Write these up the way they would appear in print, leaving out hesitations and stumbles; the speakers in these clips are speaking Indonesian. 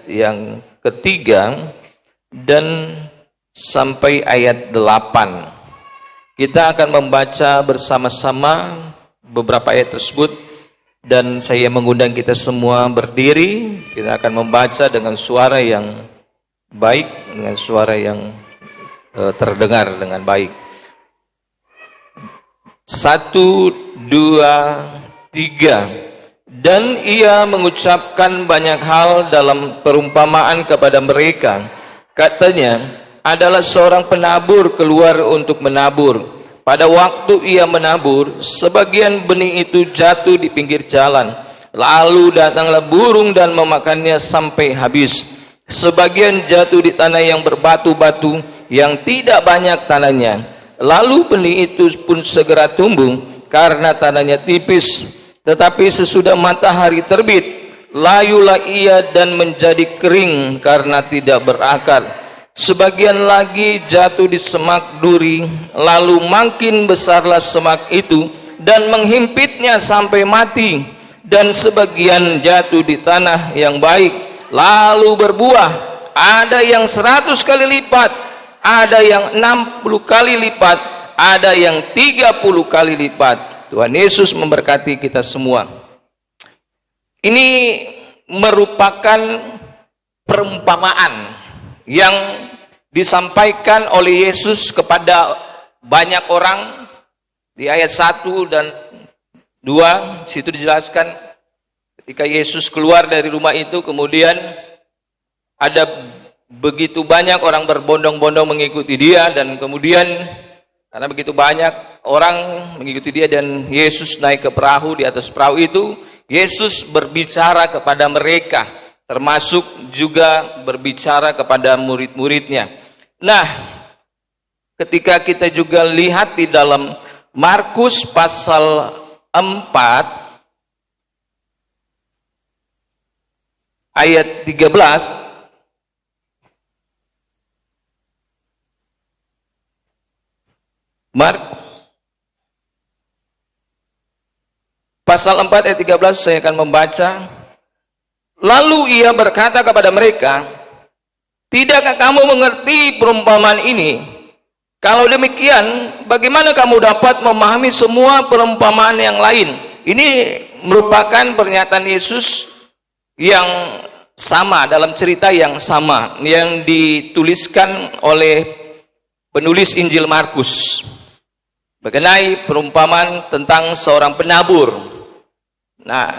yang ketiga dan sampai ayat 8. Kita akan membaca bersama-sama beberapa ayat tersebut, dan saya mengundang kita semua berdiri. Kita akan membaca dengan suara yang baik, dengan suara yang terdengar dengan baik. 1, 2, 3. Dan ia mengucapkan banyak hal dalam perumpamaan kepada mereka. Katanya, adalah seorang penabur keluar untuk menabur. Pada waktu ia menabur, sebagian benih itu jatuh di pinggir jalan. Lalu datanglah burung dan memakannya sampai habis. Sebagian jatuh di tanah yang berbatu-batu, yang tidak banyak tanahnya. Lalu benih itu pun segera tumbuh, karena tanahnya tipis. Tetapi sesudah matahari terbit, layulah ia dan menjadi kering karena tidak berakar. Sebagian lagi jatuh di semak duri, lalu makin besarlah semak itu dan menghimpitnya sampai mati. Dan sebagian jatuh di tanah yang baik, lalu berbuah, ada yang 100 kali lipat, ada yang 60 kali lipat, ada yang 30 kali lipat. Tuhan Yesus memberkati kita semua. Ini merupakan perumpamaan yang disampaikan oleh Yesus kepada banyak orang. Di ayat 1 dan 2 situ dijelaskan ketika Yesus keluar dari rumah itu, kemudian ada begitu banyak orang berbondong-bondong mengikuti dia, dan kemudian karena begitu banyak orang mengikuti dia dan Yesus naik ke perahu, di atas perahu itu Yesus berbicara kepada mereka, termasuk juga berbicara kepada murid-muridnya. Nah, ketika kita juga lihat di dalam Markus pasal 4 ayat 13, Markus pasal 4 ayat 13 saya akan membaca. Lalu ia berkata kepada mereka, tidakkah kamu mengerti perumpamaan ini? Kalau demikian, bagaimana kamu dapat memahami semua perumpamaan yang lain? Ini merupakan pernyataan Yesus yang sama, dalam cerita yang sama, yang dituliskan oleh penulis Injil Markus mengenai perumpamaan tentang seorang penabur. Nah,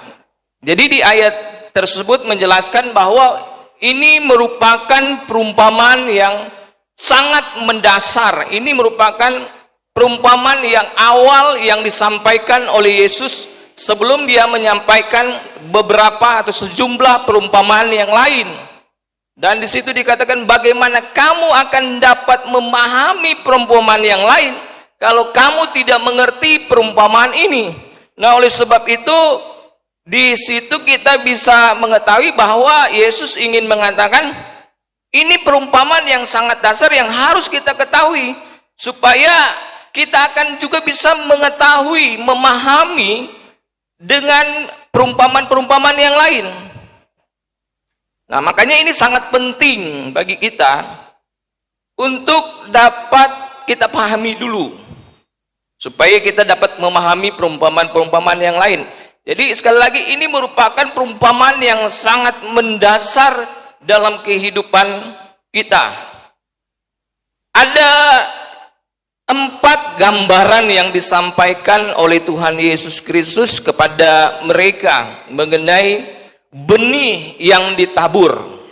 jadi di ayat tersebut menjelaskan bahwa ini merupakan perumpamaan yang sangat mendasar. Ini merupakan perumpamaan yang awal yang disampaikan oleh Yesus sebelum dia menyampaikan beberapa atau sejumlah perumpamaan yang lain. Dan di situ dikatakan bagaimana kamu akan dapat memahami perumpamaan yang lain kalau kamu tidak mengerti perumpamaan ini. Nah, oleh sebab itu di situ kita bisa mengetahui bahwa Yesus ingin mengatakan ini perumpamaan yang sangat dasar yang harus kita ketahui supaya kita akan juga bisa mengetahui, memahami dengan perumpamaan-perumpamaan yang lain. Nah, makanya ini sangat penting bagi kita untuk dapat kita pahami dulu supaya kita dapat memahami perumpamaan-perumpamaan yang lain. Jadi sekali lagi ini merupakan perumpamaan yang sangat mendasar dalam kehidupan kita. Ada 4 gambaran yang disampaikan oleh Tuhan Yesus Kristus kepada mereka mengenai benih yang ditabur.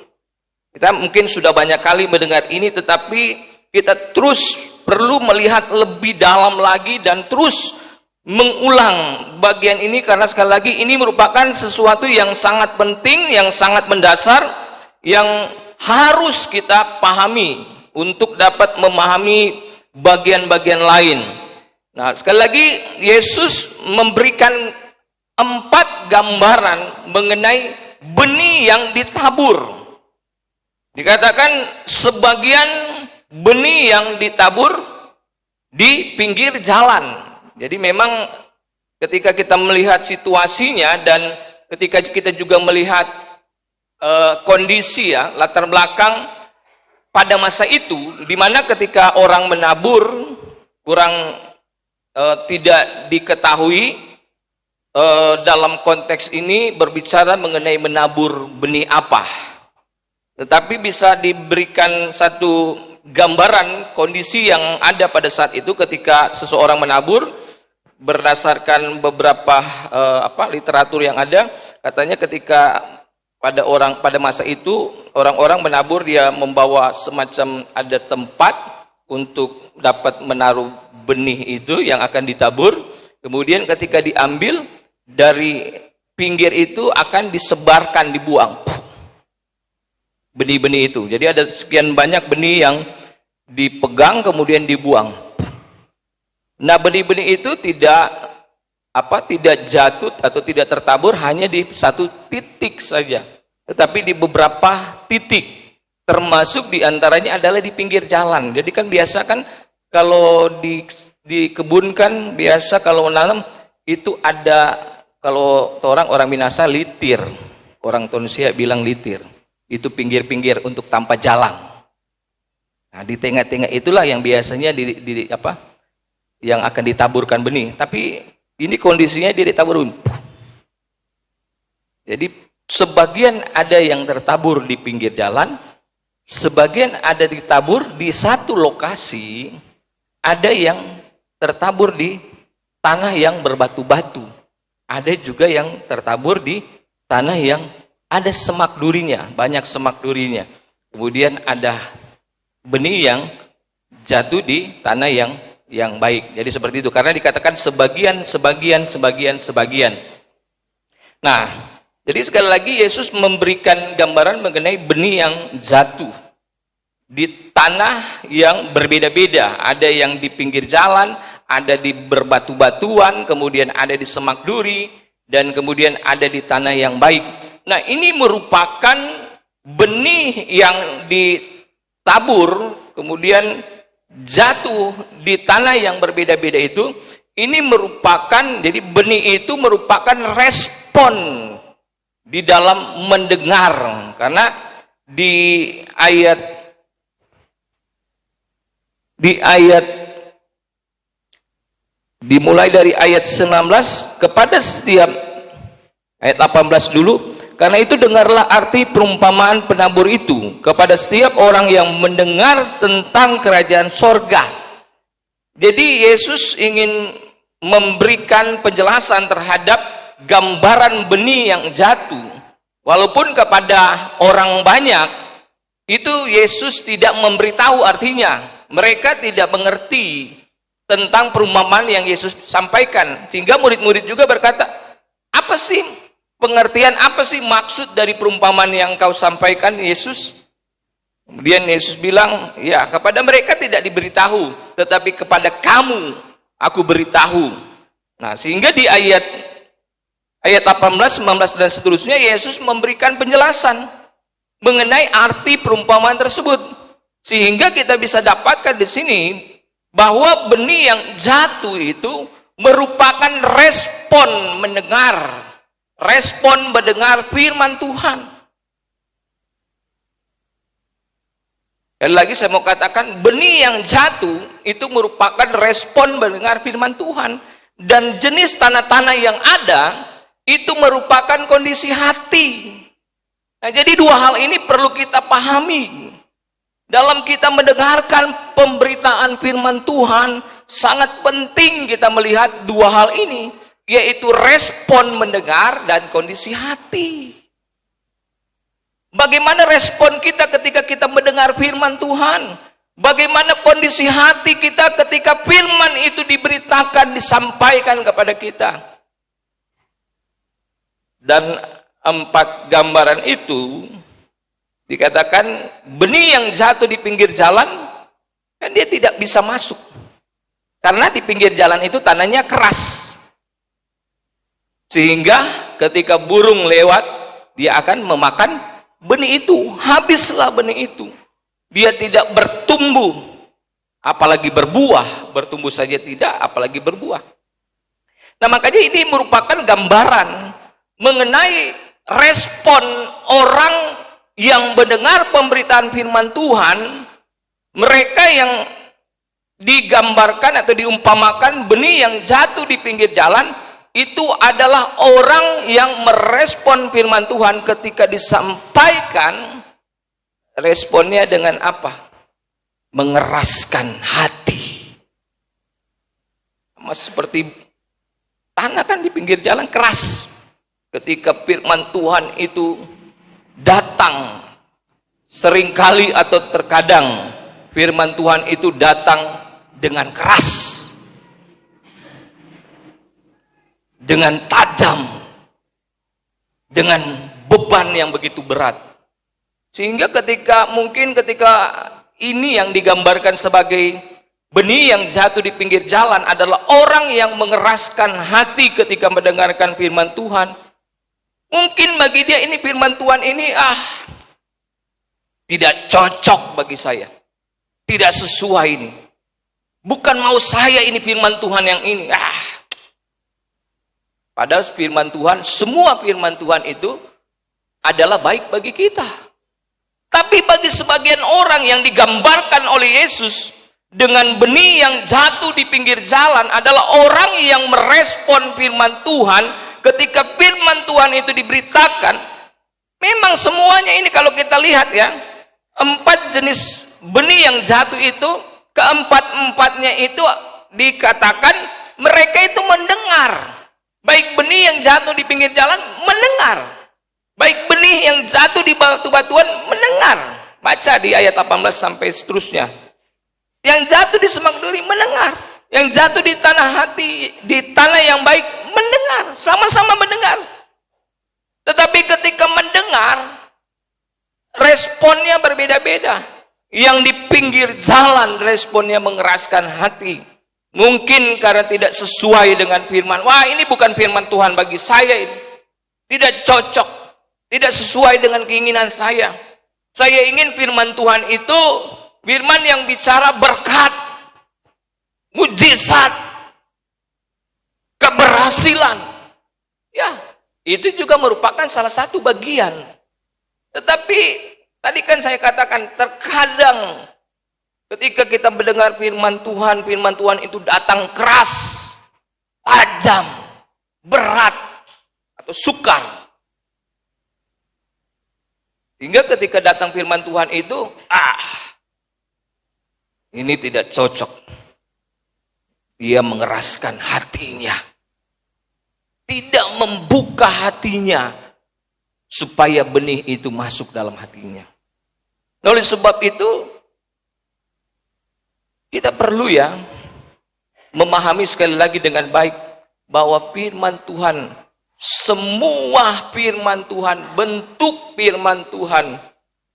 Kita mungkin sudah banyak kali mendengar ini, tetapi kita terus perlu melihat lebih dalam lagi dan terus mengulang bagian ini, karena sekali lagi ini merupakan sesuatu yang sangat penting, yang sangat mendasar, yang harus kita pahami untuk dapat memahami bagian-bagian lain. Nah, sekali lagi Yesus memberikan 4 gambaran mengenai benih yang ditabur. Dikatakan sebagian benih yang ditabur di pinggir jalan. Jadi memang ketika kita melihat situasinya dan ketika kita juga melihat kondisi ya, latar belakang pada masa itu, di mana ketika orang menabur kurang tidak diketahui, dalam konteks ini berbicara mengenai menabur benih apa. Tetapi bisa diberikan satu gambaran kondisi yang ada pada saat itu ketika seseorang menabur, berdasarkan beberapa literatur yang ada. Katanya ketika pada masa itu orang-orang menabur, dia membawa semacam ada tempat untuk dapat menaruh benih itu yang akan ditabur. Kemudian ketika diambil dari pinggir itu akan disebarkan, dibuang benih-benih itu. Jadi ada sekian banyak benih yang dipegang kemudian dibuang. Nah, benih-benih itu tidak jatuh atau tidak tertabur hanya di satu titik saja, tetapi di beberapa titik, termasuk diantaranya adalah di pinggir jalan. Jadi kan biasa kan kalau di kebun kan biasa kalau menanam itu ada, kalau orang Minasa litir, orang Tunisia bilang litir, itu pinggir-pinggir untuk tanpa jalan. Nah, di tengah-tengah itulah yang biasanya yang akan ditaburkan benih. Tapi ini kondisinya dia ditabur. Jadi sebagian ada yang tertabur di pinggir jalan, sebagian ada ditabur di satu lokasi, ada yang tertabur di tanah yang berbatu-batu, ada juga yang tertabur di tanah yang ada semak durinya, banyak semak durinya. Kemudian ada benih yang jatuh di tanah yang baik. Jadi seperti itu, karena dikatakan sebagian. Nah, jadi sekali lagi Yesus memberikan gambaran mengenai benih yang jatuh di tanah yang berbeda-beda. Ada yang di pinggir jalan, ada di berbatu-batuan, kemudian ada di semak duri, dan kemudian ada di tanah yang baik. Nah, ini merupakan benih yang ditabur, kemudian jatuh di tanah yang berbeda-beda itu. Ini merupakan, jadi benih itu merupakan respon di dalam mendengar. Karena dimulai dari ayat 19 kepada setiap ayat 18 dulu. Karena itu dengarlah arti perumpamaan penabur itu kepada setiap orang yang mendengar tentang kerajaan sorga. Jadi Yesus ingin memberikan penjelasan terhadap gambaran benih yang jatuh. Walaupun kepada orang banyak itu Yesus tidak memberitahu artinya. Mereka tidak mengerti tentang perumpamaan yang Yesus sampaikan. Sehingga murid-murid juga berkata, apa sih pengertian, apa sih maksud dari perumpamaan yang kau sampaikan, Yesus? Kemudian Yesus bilang, ya, kepada mereka tidak diberitahu, tetapi kepada kamu aku beritahu. Nah, sehingga di ayat 18, 19 dan seterusnya Yesus memberikan penjelasan mengenai arti perumpamaan tersebut. Sehingga kita bisa dapatkan di sini bahwa benih yang jatuh itu merupakan respon mendengar firman Tuhan. Dan lagi saya mau katakan, benih yang jatuh itu merupakan respon mendengar firman Tuhan. Dan jenis tanah-tanah yang ada itu merupakan kondisi hati. Nah, jadi dua hal ini perlu kita pahami. Dalam kita mendengarkan pemberitaan firman Tuhan, sangat penting kita melihat dua hal ini, yaitu respon mendengar dan kondisi hati. Bagaimana respon kita ketika kita mendengar firman Tuhan? Bagaimana kondisi hati kita ketika firman itu diberitakan, disampaikan kepada kita? Dan 4 gambaran itu dikatakan benih yang jatuh di pinggir jalan, kan dia tidak bisa masuk. Karena di pinggir jalan itu tanahnya keras. Sehingga ketika burung lewat, dia akan memakan benih itu. Habislah benih itu. Dia tidak bertumbuh, apalagi berbuah. Bertumbuh saja tidak, apalagi berbuah. Nah, makanya ini merupakan gambaran mengenai respon orang yang mendengar pemberitaan firman Tuhan, mereka yang digambarkan atau diumpamakan benih yang jatuh di pinggir jalan, itu adalah orang yang merespon firman Tuhan ketika disampaikan. Responnya dengan apa? Mengeraskan hati. Sama seperti tanah kan di pinggir jalan keras. Ketika firman Tuhan itu datang, seringkali atau terkadang firman Tuhan itu datang dengan keras, dengan tajam, dengan beban yang begitu berat. Sehingga ketika ini yang digambarkan sebagai benih yang jatuh di pinggir jalan adalah orang yang mengeraskan hati ketika mendengarkan firman Tuhan. Mungkin bagi dia ini firman Tuhan ini tidak cocok bagi saya. Tidak sesuai ini. Bukan mau saya ini firman Tuhan yang ini. Padahal firman Tuhan, semua firman Tuhan itu adalah baik bagi kita. Tapi bagi sebagian orang yang digambarkan oleh Yesus dengan benih yang jatuh di pinggir jalan adalah orang yang merespon firman Tuhan ketika firman Tuhan itu diberitakan. Memang semuanya ini kalau kita lihat ya, 4 jenis benih yang jatuh itu, keempat-empatnya itu dikatakan mereka itu mendengar. Baik benih yang jatuh di pinggir jalan mendengar, baik benih yang jatuh di batu-batuan mendengar. Baca di ayat 18 sampai seterusnya. Yang jatuh di semak duri mendengar, yang jatuh di tanah yang baik mendengar, sama-sama mendengar. Tetapi ketika mendengar, responnya berbeda-beda. Yang di pinggir jalan responnya mengeraskan hati. Mungkin karena tidak sesuai dengan firman. Wah, ini bukan firman Tuhan bagi saya ini. Tidak cocok. Tidak sesuai dengan keinginan saya. Saya ingin firman Tuhan itu firman yang bicara berkat, mujizat, keberhasilan. Ya, itu juga merupakan salah satu bagian. Tetapi tadi kan saya katakan, terkadang ketika kita mendengar firman Tuhan itu datang keras, tajam, berat, atau sukar. Sehingga ketika datang firman Tuhan itu, ini tidak cocok. Dia mengeraskan hatinya. Tidak membuka hatinya supaya benih itu masuk dalam hatinya. Oleh sebab itu, kita perlu ya memahami sekali lagi dengan baik bahwa firman Tuhan, semua firman Tuhan, bentuk firman Tuhan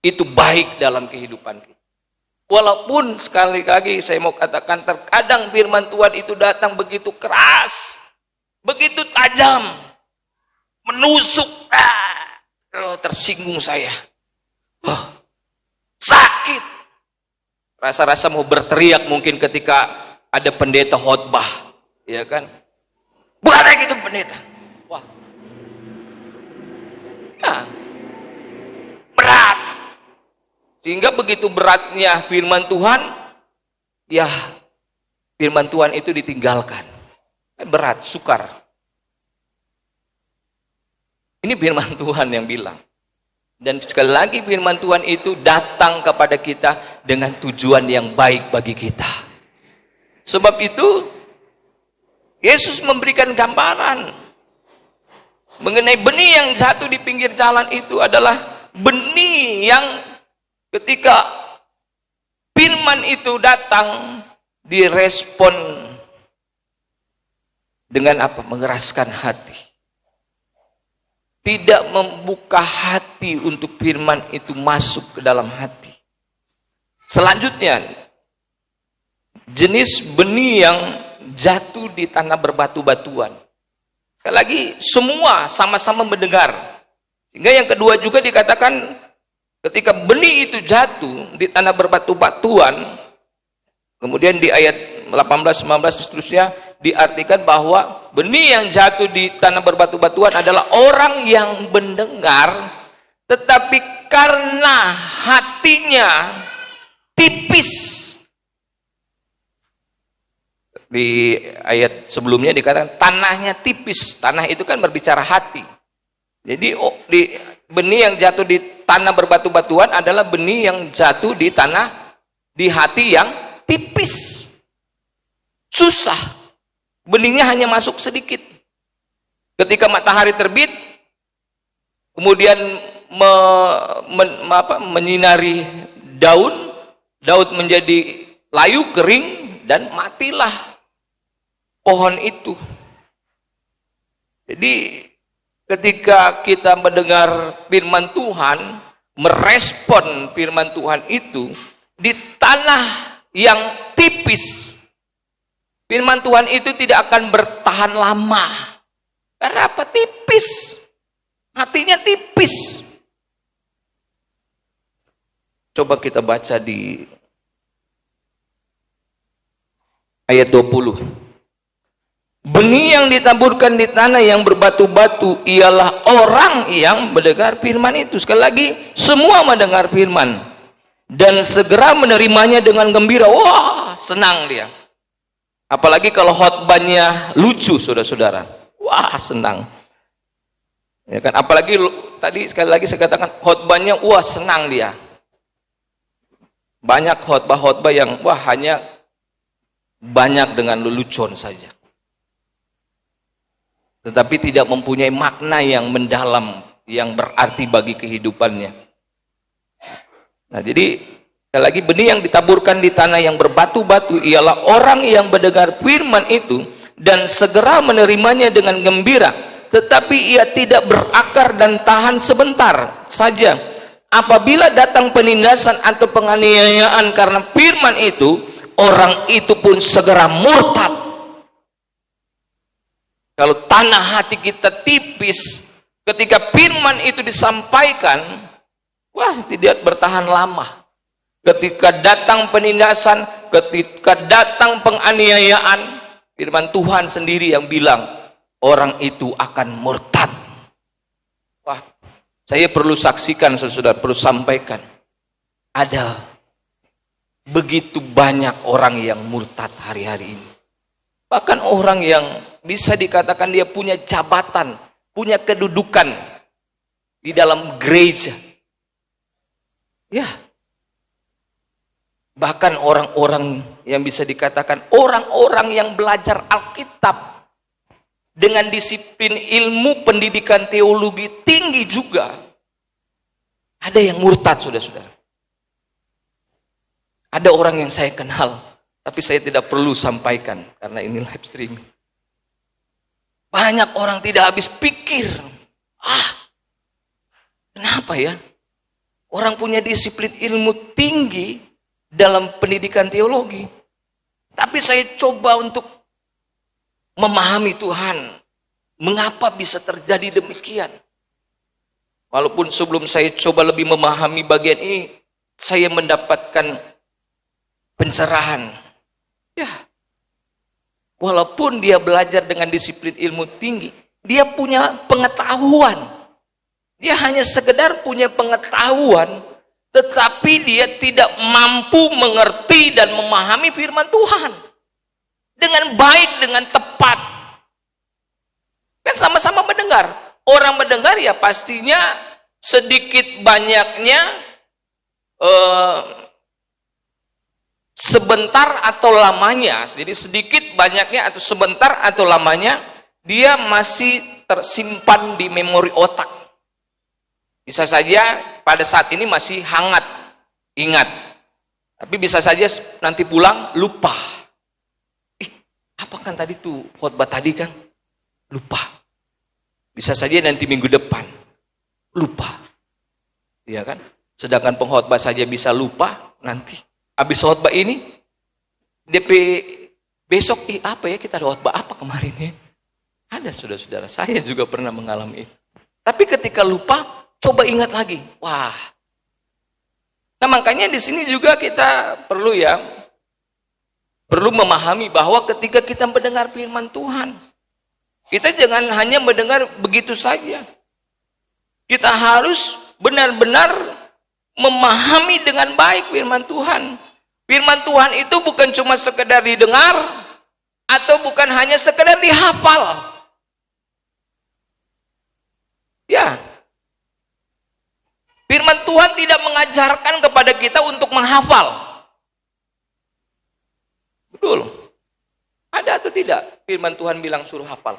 itu baik dalam kehidupan kita. Walaupun sekali lagi saya mau katakan, terkadang firman Tuhan itu datang begitu keras, begitu tajam, menusuk, tersinggung saya, sakit, rasa-rasa mau berteriak mungkin ketika ada pendeta khotbah, ya kan? Bukan kayak gitu pendeta, wah, ya, berat. Sehingga begitu beratnya firman Tuhan, ya firman Tuhan itu ditinggalkan. Berat, sukar. Ini firman Tuhan yang bilang. Dan sekali lagi firman Tuhan itu datang kepada kita dengan tujuan yang baik bagi kita. Sebab itu, Yesus memberikan gambaran mengenai benih yang jatuh di pinggir jalan itu adalah benih yang ketika firman itu datang, direspon dengan apa? Mengeraskan hati. Tidak membuka hati untuk firman itu masuk ke dalam hati. Selanjutnya, jenis benih yang jatuh di tanah berbatu-batuan. Sekali lagi, semua sama-sama mendengar. Sehingga yang kedua juga dikatakan, ketika benih itu jatuh di tanah berbatu-batuan, kemudian di ayat 18, 19 seterusnya, diartikan bahwa benih yang jatuh di tanah berbatu-batuan adalah orang yang mendengar, tetapi karena hatinya tipis. Di ayat sebelumnya dikatakan tanahnya tipis. Tanah itu kan berbicara hati. Jadi benih yang jatuh di tanah berbatu-batuan adalah benih yang jatuh di hati yang tipis. Susah. Benihnya hanya masuk sedikit. Ketika matahari terbit, kemudian menyinari daun menjadi layu, kering, dan matilah pohon itu. Jadi ketika kita mendengar firman Tuhan, merespon firman Tuhan itu di tanah yang tipis, firman Tuhan itu tidak akan bertahan lama. Karena apa? Tipis. Hatinya tipis. Coba kita baca di ayat 20. Benih yang ditaburkan di tanah yang berbatu-batu ialah orang yang mendengar firman itu. Sekali lagi, semua mendengar firman dan segera menerimanya dengan gembira. Wah, senang dia. Apalagi kalau khotbahnya lucu, saudara-saudara. Wah, senang. Ya kan? Apalagi tadi sekali lagi saya katakan khotbahnya, wah, senang dia. Banyak khotbah-khotbah yang wah hanya banyak dengan lelucon saja, tetapi tidak mempunyai makna yang mendalam, yang berarti bagi kehidupannya. Nah, jadi sekali lagi, benih yang ditaburkan di tanah yang berbatu-batu ialah orang yang mendengar firman itu dan segera menerimanya dengan gembira, tetapi ia tidak berakar dan tahan sebentar saja. Apabila datang penindasan atau penganiayaan karena firman itu, orang itu pun segera murtad. Kalau tanah hati kita tipis, ketika firman itu disampaikan, wah, tidak bertahan lama. Ketika datang penindasan, ketika datang penganiayaan, firman Tuhan sendiri yang bilang, orang itu akan murtad. Wah, saya perlu saksikan, saudara, perlu sampaikan. Ada begitu banyak orang yang murtad hari-hari ini. Bahkan orang yang bisa dikatakan dia punya jabatan, punya kedudukan di dalam gereja. Ya. Bahkan orang-orang yang bisa dikatakan orang-orang yang belajar Alkitab dengan disiplin ilmu pendidikan teologi tinggi juga. Ada yang murtad, saudara-saudara. Ada orang yang saya kenal, tapi saya tidak perlu sampaikan karena ini live streaming. Banyak orang tidak habis pikir. Kenapa ya? Orang punya disiplin ilmu tinggi dalam pendidikan teologi. Tapi saya coba untuk memahami Tuhan. Mengapa bisa terjadi demikian? Walaupun sebelum saya coba lebih memahami bagian ini, saya mendapatkan pencerahan. Ya. Walaupun dia belajar dengan disiplin ilmu tinggi, dia punya pengetahuan. Dia hanya sekedar punya pengetahuan, tetapi dia tidak mampu mengerti dan memahami firman Tuhan dengan baik, dengan tepat. Kan sama-sama mendengar. Orang mendengar ya pastinya sedikit banyaknya sebentar atau lamanya, jadi sedikit banyaknya atau sebentar atau lamanya dia masih tersimpan di memori otak. Bisa saja pada saat ini masih hangat, ingat. Tapi bisa saja nanti pulang lupa. Apa kan tadi tuh khotbah tadi kan? Lupa. Bisa saja nanti minggu depan lupa. Iya kan? Sedangkan pengkhotbah saja bisa lupa nanti. Habis khotbah ini, DP besok, apa ya kita ada khotbah apa kemarin ya? Ada saudara-saudara, saya juga pernah mengalami itu. Tapi ketika lupa, coba ingat lagi. Wah. Nah makanya di sini juga kita perlu ya perlu memahami bahwa ketika kita mendengar firman Tuhan, kita jangan hanya mendengar begitu saja. Kita harus benar-benar memahami dengan baik firman Tuhan. Firman Tuhan itu bukan cuma sekedar didengar, atau bukan hanya sekedar dihafal. Ya, firman Tuhan tidak mengajarkan kepada kita untuk menghafal. Betul. Ada atau tidak firman Tuhan bilang suruh hafal?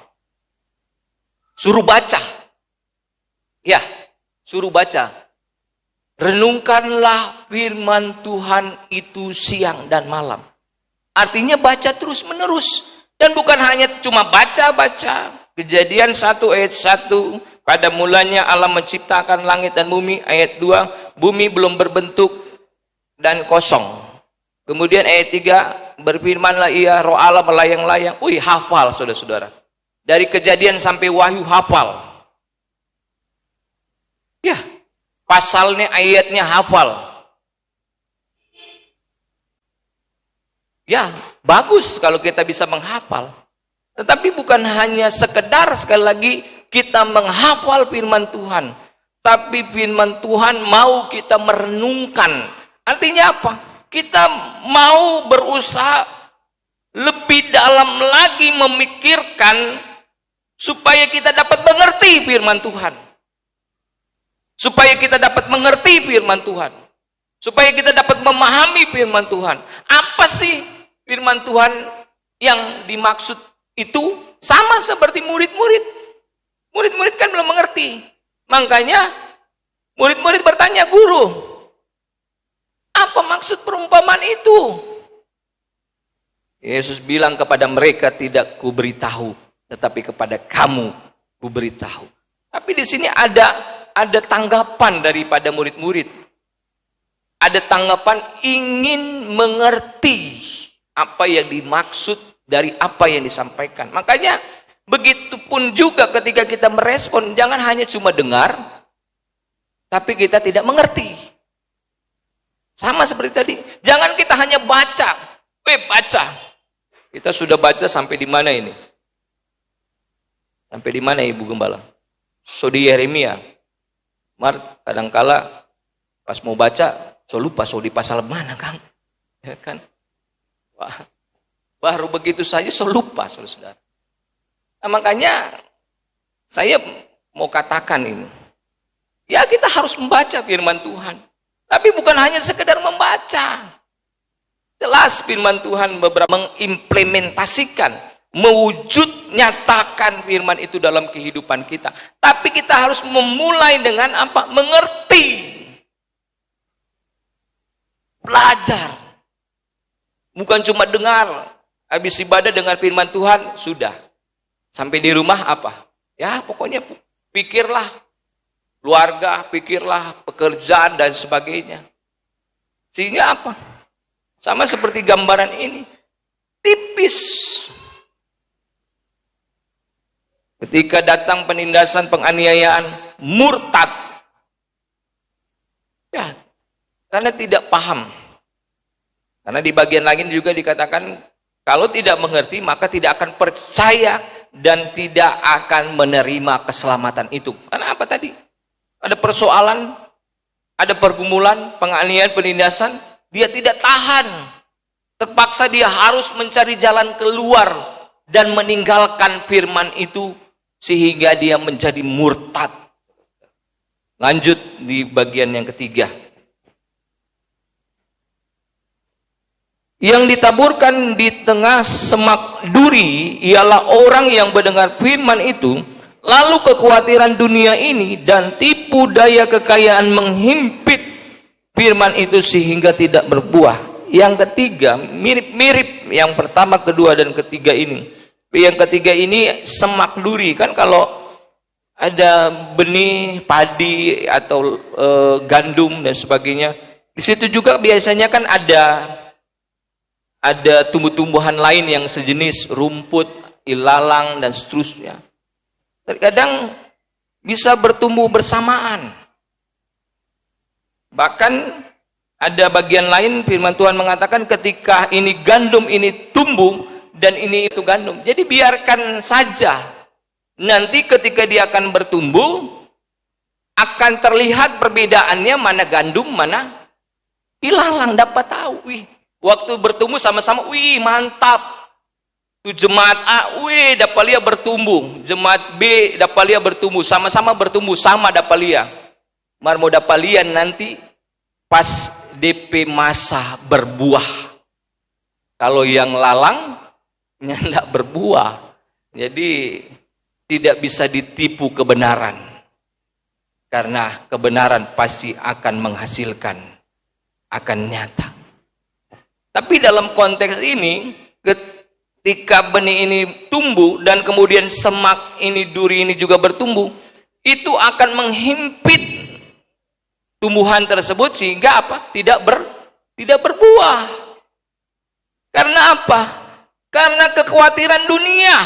Suruh baca. Ya, suruh baca. Renungkanlah firman Tuhan itu siang dan malam. Artinya baca terus menerus. Dan bukan hanya cuma baca-baca. Kejadian 1 ayat 1. Pada mulanya Allah menciptakan langit dan bumi. Ayat 2. Bumi belum berbentuk dan kosong. Kemudian ayat 3. Berfirmanlah ia, roh Allah melayang-layang. Wih, hafal saudara-saudara. Dari Kejadian sampai Wahyu hafal. Ya, pasalnya, ayatnya hafal. Ya, bagus kalau kita bisa menghafal. Tetapi bukan hanya sekedar sekali lagi kita menghafal firman Tuhan. Tapi firman Tuhan mau kita merenungkan. Artinya apa? Kita mau berusaha lebih dalam lagi memikirkan supaya kita dapat mengerti firman Tuhan. Supaya kita dapat mengerti firman Tuhan. Supaya kita dapat memahami firman Tuhan. Apa sih firman Tuhan yang dimaksud itu? Sama seperti murid-murid. Murid-murid kan belum mengerti. Makanya murid-murid bertanya, guru, apa maksud perumpamaan itu? Yesus bilang kepada mereka, tidak kuberitahu, tetapi kepada kamu kuberitahu. Tapi di sini ada tanggapan daripada murid-murid. Ada tanggapan ingin mengerti apa yang dimaksud dari apa yang disampaikan. Makanya begitupun juga ketika kita merespon, jangan hanya cuma dengar, tapi kita tidak mengerti. Sama seperti tadi, jangan kita hanya baca. Baca. Kita sudah baca sampai di mana ini? Sampai di mana Ibu Gembala? So di Yeremia. Kadangkala pas mau baca, so lupa so di pasal mana, Kang? Ya kan? Wah, baru begitu saja so lupa, saudara. Nah, makanya saya mau katakan ini. Ya, kita harus membaca firman Tuhan. Tapi bukan hanya sekedar membaca. Jelas firman Tuhan beberapa mengimplementasikan, mewujud nyatakan firman itu dalam kehidupan kita. Tapi kita harus memulai dengan apa? Mengerti. Belajar. Bukan cuma dengar. Habis ibadah dengar firman Tuhan, sudah. Sampai di rumah apa? Ya pokoknya pikirlah. Keluarga, pikirlah pekerjaan dan sebagainya. Sehingga apa? Sama seperti gambaran ini. Tipis. Ketika datang penindasan, penganiayaan, murtad. Ya, karena tidak paham. Karena di bagian lain juga dikatakan, kalau tidak mengerti, maka tidak akan percaya dan tidak akan menerima keselamatan itu. Karena apa tadi? Ada persoalan, ada pergumulan, penganiayaan, penindasan, dia tidak tahan. Terpaksa dia harus mencari jalan keluar dan meninggalkan firman itu sehingga dia menjadi murtad. Lanjut di bagian yang ketiga. Yang ditaburkan di tengah semak duri ialah orang yang mendengar firman itu, lalu kekhawatiran dunia ini dan tipu daya kekayaan menghimpit firman itu sehingga tidak berbuah. Yang ketiga, mirip-mirip yang pertama, kedua, dan ketiga ini. Yang ketiga ini semak duri. Kan kalau ada benih padi atau gandum dan sebagainya, di situ juga biasanya kan ada tumbuh-tumbuhan lain yang sejenis rumput, ilalang, dan seterusnya. Terkadang bisa bertumbuh bersamaan. Bahkan Ada bagian lain firman Tuhan mengatakan ketika ini gandum ini tumbuh dan ini itu gandum. Jadi biarkan saja. Nanti ketika dia akan bertumbuh akan terlihat perbedaannya, mana gandum, mana ilalang. Dapat tahu, waktu bertumbuh sama-sama, mantap. Tuh jemaat A, dapalia bertumbuh. Jemaat B, dapalia bertumbuh. Sama-sama bertumbuh, sama dapalia. Marmo dapalia nanti pas DP masa berbuah. Kalau yang lalang, tidak berbuah. Jadi tidak bisa ditipu kebenaran. Karena kebenaran pasti akan menghasilkan, akan nyata. Tapi dalam konteks ini, ketika benih ini tumbuh dan kemudian semak ini, duri ini juga bertumbuh, itu akan menghimpit tumbuhan tersebut sehingga apa? Tidak berbuah. Karena apa? Karena kekhawatiran dunia.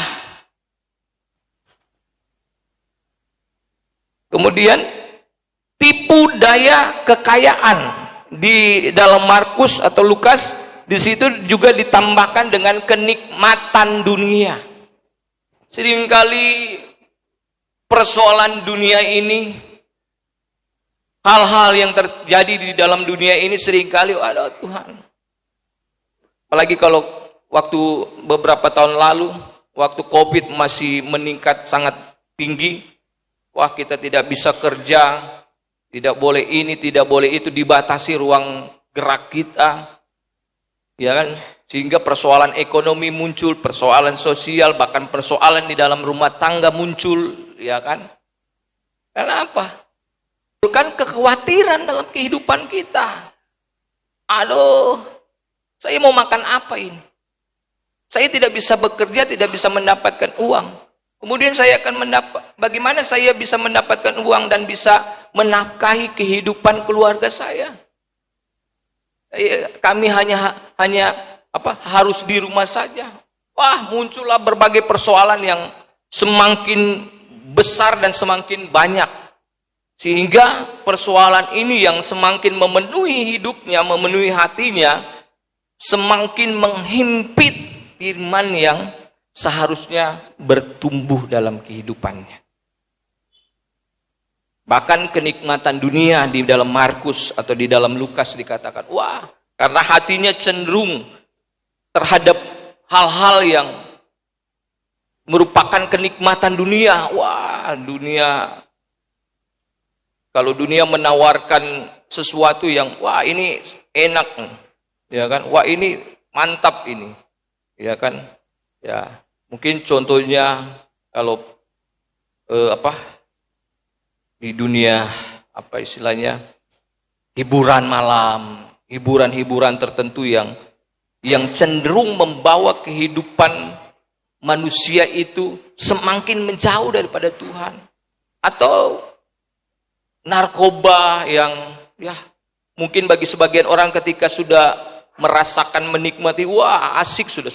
Kemudian tipu daya kekayaan di dalam Markus atau Lukas, di situ juga ditambahkan dengan kenikmatan dunia. Seringkali persoalan dunia ini, hal-hal yang terjadi di dalam dunia ini seringkali, aduh Tuhan. Apalagi kalau waktu beberapa tahun lalu, waktu COVID masih meningkat sangat tinggi, wah kita tidak bisa kerja, tidak boleh ini, tidak boleh itu, dibatasi ruang gerak kita, ya kan? Sehingga persoalan ekonomi muncul, persoalan sosial, bahkan persoalan di dalam rumah tangga muncul, ya kan? Karena apa? Bukan kekhawatiran dalam kehidupan kita. Aduh, saya mau makan apa ini? Saya tidak bisa bekerja, tidak bisa mendapatkan uang. Kemudian saya akan bagaimana saya bisa mendapatkan uang dan bisa menafkahi kehidupan keluarga saya? Kami hanya harus di rumah saja. Wah, muncullah berbagai persoalan yang semakin besar dan semakin banyak. Sehingga persoalan ini yang semakin memenuhi hidupnya, memenuhi hatinya, semakin menghimpit firman yang seharusnya bertumbuh dalam kehidupannya. Bahkan kenikmatan dunia di dalam Markus atau di dalam Lukas dikatakan, wah, karena hatinya cenderung terhadap hal-hal yang merupakan kenikmatan dunia. Wah, dunia, kalau dunia menawarkan sesuatu yang, wah ini enak, ya kan? Wah ini mantap ini, ya kan? Ya, mungkin contohnya kalau di dunia apa istilahnya hiburan malam, hiburan-hiburan tertentu yang cenderung membawa kehidupan manusia itu semakin menjauh daripada Tuhan, atau narkoba yang mungkin bagi sebagian orang ketika sudah merasakan menikmati, wah asik sudah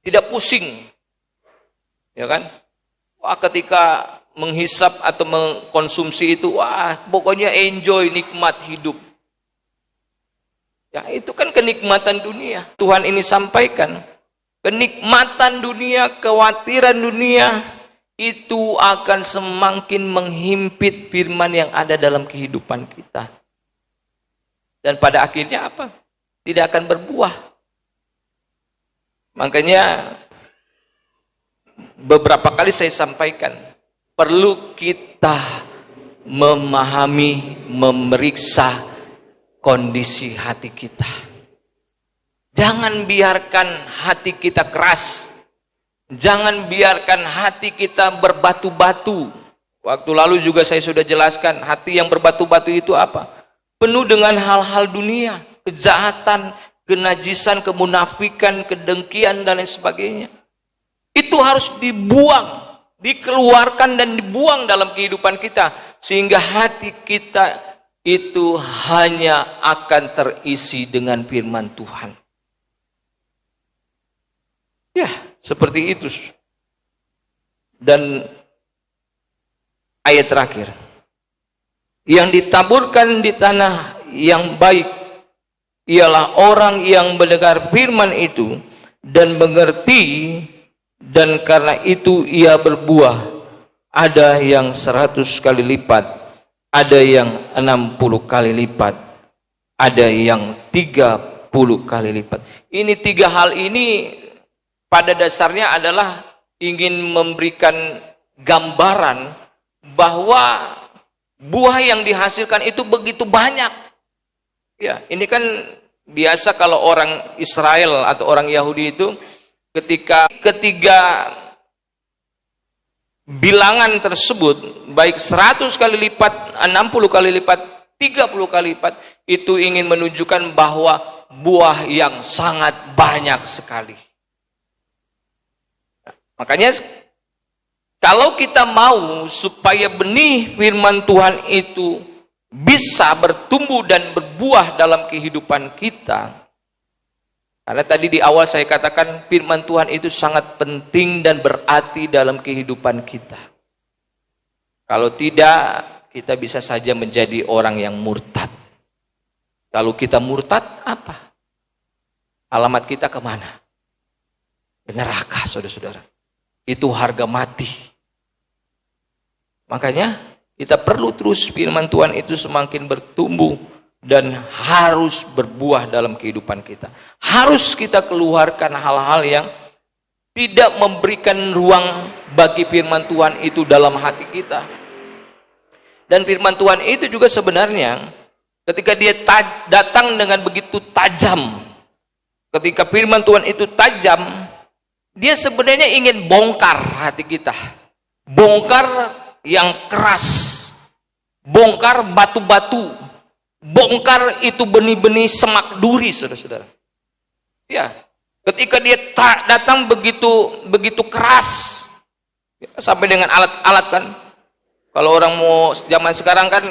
tidak pusing, ya kan? Wah ketika menghisap atau mengkonsumsi itu, wah pokoknya enjoy, nikmat hidup. Ya itu kan kenikmatan dunia. Tuhan ini sampaikan, kenikmatan dunia, kekhawatiran dunia itu akan semakin menghimpit firman yang ada dalam kehidupan kita. Dan pada akhirnya apa? Tidak akan berbuah. Makanya beberapa kali saya sampaikan, perlu kita memahami, memeriksa kondisi hati kita. Jangan biarkan hati kita keras. Jangan biarkan hati kita berbatu-batu. Waktu lalu juga saya sudah jelaskan, hati yang berbatu-batu itu apa? Penuh dengan hal-hal dunia, kejahatan, kenajisan, kemunafikan, kedengkian, dan lain sebagainya. Itu harus dibuang, dikeluarkan dan dibuang dalam kehidupan kita. Sehingga hati kita itu hanya akan terisi dengan firman Tuhan. Ya, seperti itu. Dan ayat terakhir, yang ditaburkan di tanah yang baik ialah orang yang mendengar firman itu dan mengerti, dan karena itu ia berbuah. Ada yang 100 kali lipat, ada yang 60 kali lipat, ada yang 30 kali lipat. Ini tiga hal ini pada dasarnya adalah ingin memberikan gambaran bahwa buah yang dihasilkan itu begitu banyak. Ya, ini kan biasa kalau orang Israel atau orang Yahudi itu ketika ketiga bilangan tersebut, baik 100 kali lipat, 60 kali lipat, 30 kali lipat, itu ingin menunjukkan bahwa buah yang sangat banyak sekali. Makanya kalau kita mau supaya benih firman Tuhan itu bisa bertumbuh dan berbuah dalam kehidupan kita, karena tadi di awal saya katakan firman Tuhan itu sangat penting dan berarti dalam kehidupan kita. Kalau tidak, kita bisa saja menjadi orang yang murtad. Kalau kita murtad, apa? Alamat kita kemana? Neraka, saudara-saudara. Itu harga mati. Makanya kita perlu terus firman Tuhan itu semakin bertumbuh dan harus berbuah dalam kehidupan kita. Harus kita keluarkan hal-hal yang tidak memberikan ruang bagi firman Tuhan itu dalam hati kita. Dan firman Tuhan itu juga sebenarnya ketika dia datang dengan begitu tajam, ketika firman Tuhan itu tajam, dia sebenarnya ingin bongkar hati kita. Bongkar yang keras, bongkar batu-batu, bongkar itu benih-benih semak duri, saudara-saudara. Ya, ketika dia datang begitu keras, ya, sampai dengan alat-alat kan. Kalau orang mau zaman sekarang kan,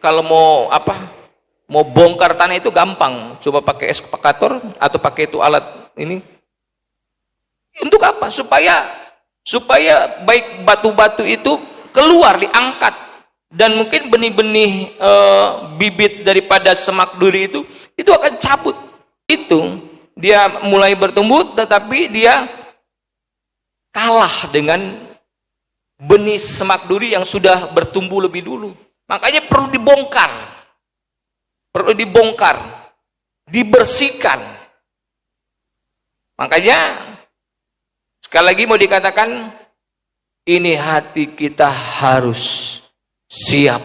kalau mau mau bongkar tanah itu gampang, coba pakai eskavator atau pakai itu alat ini. Untuk apa? Supaya baik batu-batu itu keluar, diangkat, dan mungkin benih-benih bibit daripada semak duri itu akan cabut. Itu dia mulai bertumbuh, tetapi dia kalah dengan benih semak duri yang sudah bertumbuh lebih dulu. Makanya perlu dibongkar, dibersihkan. Makanya sekali lagi mau dikatakan, ini hati kita harus siap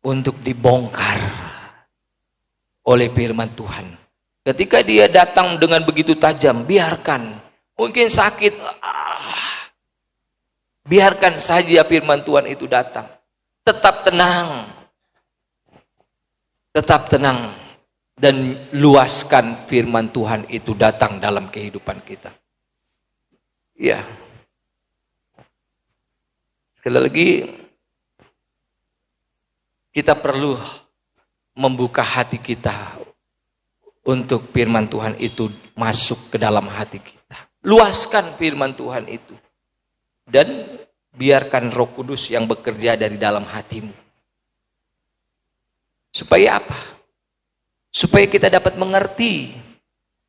untuk dibongkar oleh firman Tuhan. Ketika dia datang dengan begitu tajam, biarkan. Mungkin sakit, biarkan saja firman Tuhan itu datang. Tetap tenang. Tetap tenang. Dan luaskan firman Tuhan itu datang dalam kehidupan kita. Ya. Sekali lagi, kita perlu membuka hati kita untuk firman Tuhan itu masuk ke dalam hati kita. Luaskan firman Tuhan itu. Dan biarkan Roh Kudus yang bekerja dari dalam hatimu. Supaya apa? Supaya kita dapat mengerti.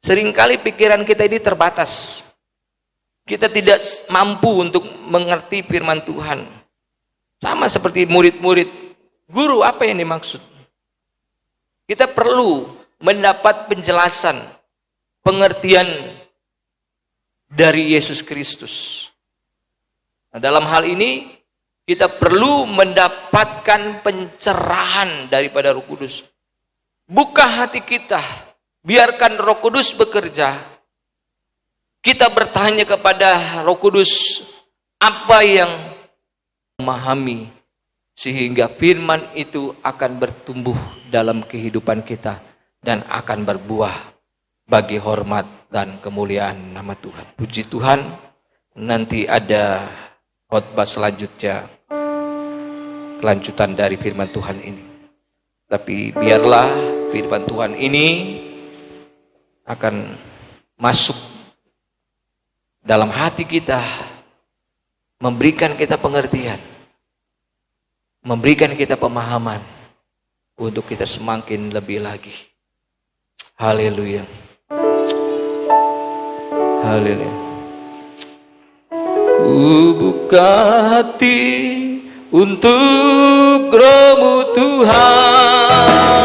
Seringkali pikiran kita ini terbatas. Kita tidak mampu untuk mengerti firman Tuhan. Sama seperti murid-murid. Guru, apa yang dimaksud? Kita perlu mendapat penjelasan, pengertian dari Yesus Kristus. Nah, dalam hal ini, kita perlu mendapatkan pencerahan daripada Roh Kudus. Buka hati kita, biarkan Roh Kudus bekerja. Kita bertanya kepada Roh Kudus, apa yang memahami, sehingga firman itu akan bertumbuh dalam kehidupan kita dan akan berbuah bagi hormat dan kemuliaan nama Tuhan. Puji Tuhan, nanti ada khotbah selanjutnya, kelanjutan dari firman Tuhan ini. Tapi biarlah firman Tuhan ini akan masuk dalam hati kita, memberikan kita pengertian, memberikan kita pemahaman, untuk kita semakin lebih lagi Haleluya. Haleluya. Ku buka hati untuk Roh-Mu Tuhan.